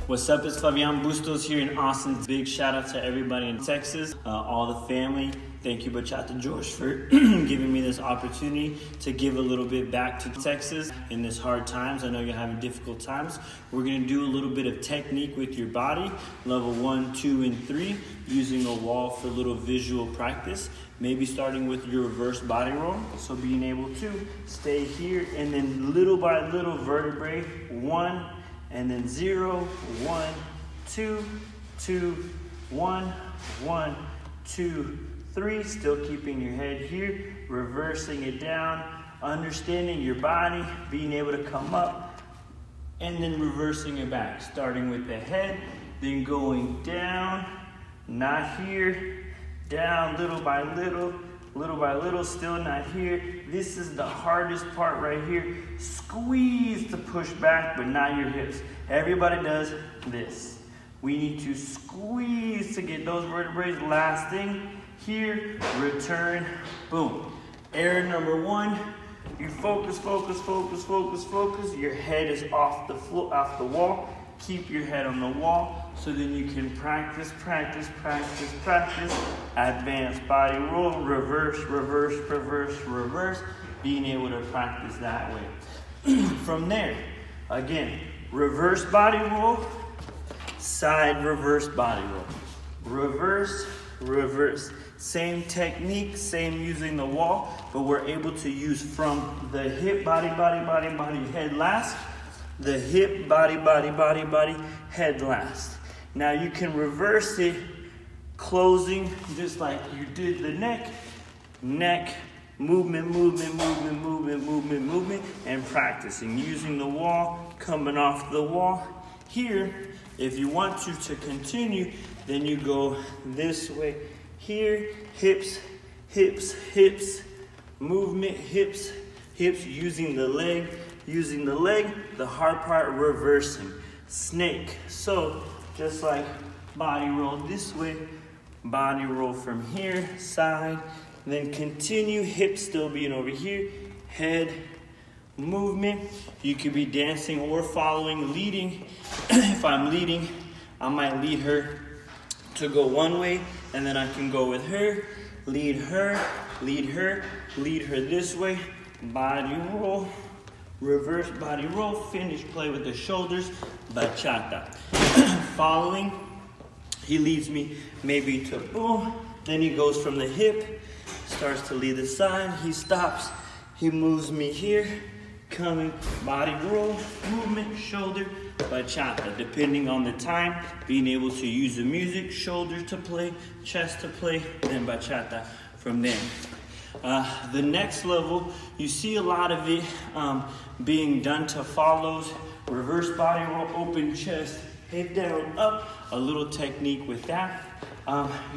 What's up, it's Favian Bustos here in Austin. Big shout out to everybody in Texas, all the family. Thank you, Bachata George, for giving me this opportunity to give a little bit back to Texas in this hard times. I know you're having difficult times. We're gonna do a little bit of technique with your body, level 1, 2, and 3, using a wall for a little visual practice. Maybe starting with your reverse body roll. So being able to stay here and then little by little vertebrae, 1, and then 0, 1, 2, 2, 1, 1, 2, 3. Still keeping your head here, reversing it down, understanding your body, being able to come up, and then reversing it back. Starting with the head, then going down, not here, down little by little, still not here. This is the hardest part right here. Squeeze to push back, but not your hips. Everybody does this. We need to squeeze to get those vertebrae. Last thing, here, return, boom. Error number 1, you focus. Your head is off the floor, off the wall. Keep your head on the wall so then you can practice. Advanced body roll, reverse, being able to practice that way. From there, again, reverse body roll, side reverse body roll. Reverse. Same technique, same using the wall, but we're able to use from the hip, body, head last. The hip, body, head last. Now you can reverse it, closing just like you did the neck, movement, and practicing. Using the wall, coming off the wall. Here, if you want to continue, then you go this way. Here, hips, movement, hips, using the leg, the hard part reversing. Snake. So just like body roll this way, body roll from here, side, then continue, hips still being over here, head, movement. You could be dancing or following, leading. If I'm leading, I might lead her to go one way, and then I can go with her, lead her this way, body roll, reverse body roll, finish play with the shoulders, bachata. Following, he leads me maybe to boom, then he goes from the hip, starts to lead the side, he stops, he moves me here, coming, body roll, movement, shoulder, bachata. Depending on the time, being able to use the music, shoulder to play, chest to play, then bachata from there. The next level, you see a lot of it being done to follows, reverse body roll, open chest, head down, up, a little technique with that.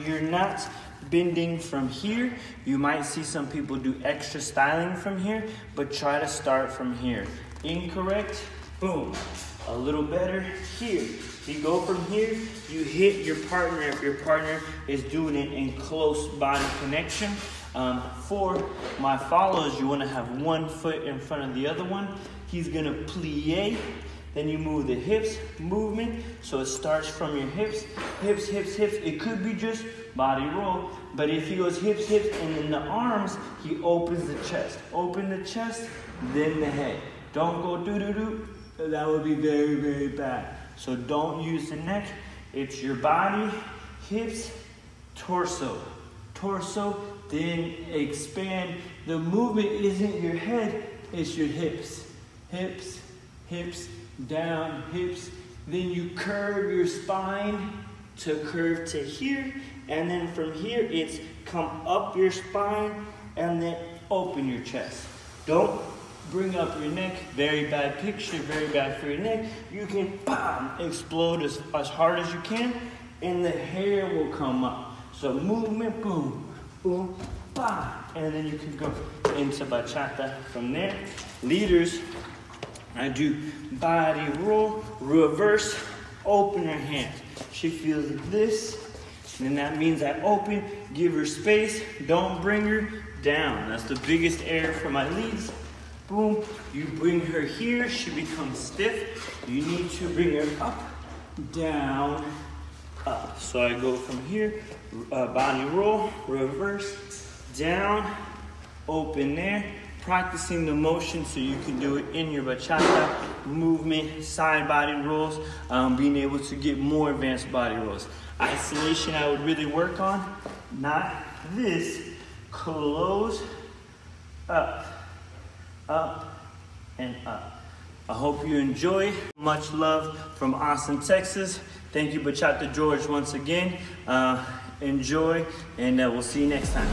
You're not bending from here. You might see some people do extra styling from here, but try to start from here. Incorrect, boom. A little better here. You go from here, you hit your partner if your partner is doing it in close body connection. For my followers, you want to have one foot in front of the other one. He's going to plie. Then you move the hips, movement. So it starts from your hips. It could be just body roll. But if he goes hips, and then the arms, he opens the chest. Open the chest, then the head. Don't go do. That would be very bad. So don't use the neck. It's your body, hips, torso, then expand. The movement isn't your head, it's your hips. Hips, down, hips. Then you curve your spine to curve to here. And then from here, it's come up your spine and then open your chest. Don't bring up your neck. Very bad picture, very bad for your neck. You can explode as hard as you can, and the hair will come up. So movement, boom, and then you can go into bachata from there. Leaders, I do body roll, reverse, open her hands. She feels this, and that means I open, give her space, don't bring her down. That's the biggest error for my leads. Boom, you bring her here, she becomes stiff. You need to bring her up, down, up. So I go from here, body roll, reverse, down, open there, practicing the motion so you can do it in your bachata movement, side body rolls, being able to get more advanced body rolls. Isolation I would really work on, not this, close, up, up, and up. I hope you enjoy. Much love from Austin, Texas. Thank you, Bachata George, once again. Enjoy, and we'll see you next time.